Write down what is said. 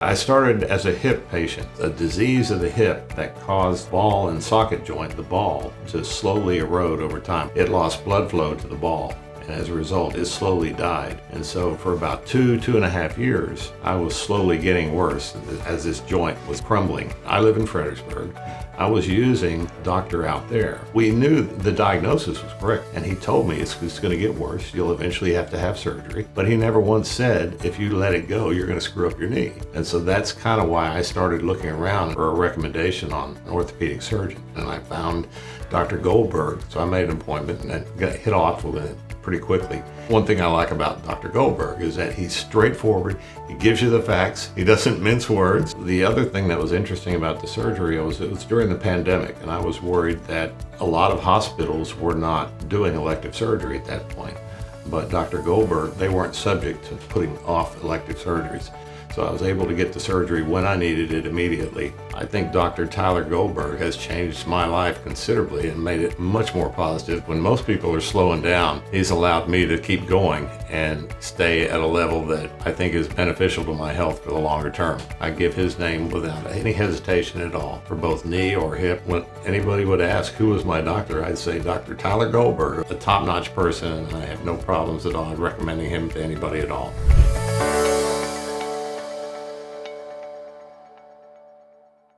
I started as a hip patient, a disease of the hip that caused ball and socket joint, the ball, to slowly erode over time. It lost blood flow to the ball, and as a result, it slowly died. And so for about 2.5 years, I was slowly getting worse as this joint was crumbling. I live in Fredericksburg. I was using a doctor out there. We knew the diagnosis was correct, and he told me it's going to get worse. You'll eventually have to have surgery. But he never once said, if you let it go, you're going to screw up your knee. And so that's kind of why I started looking around for a recommendation on an orthopedic surgeon. And I found Dr. Goldberg. So I made an appointment and got hit off with it pretty quickly. One thing I like about Dr. Goldberg is that he's straightforward. He gives you the facts. He doesn't mince words. The other thing that was interesting about the surgery was it was during the pandemic, and I was worried that a lot of hospitals were not doing elective surgery at that point. But Dr. Goldberg, they weren't subject to putting off elective surgeries. So I was able to get the surgery when I needed it immediately. I think Dr. Tyler Goldberg has changed my life considerably and made it much more positive. When most people are slowing down, he's allowed me to keep going and stay at a level that I think is beneficial to my health for the longer term. I give his name without any hesitation at all for both knee or hip. When anybody would ask who was my doctor, I'd say Dr. Tyler Goldberg, a top-notch person, and I have no problems at all recommending him to anybody at all.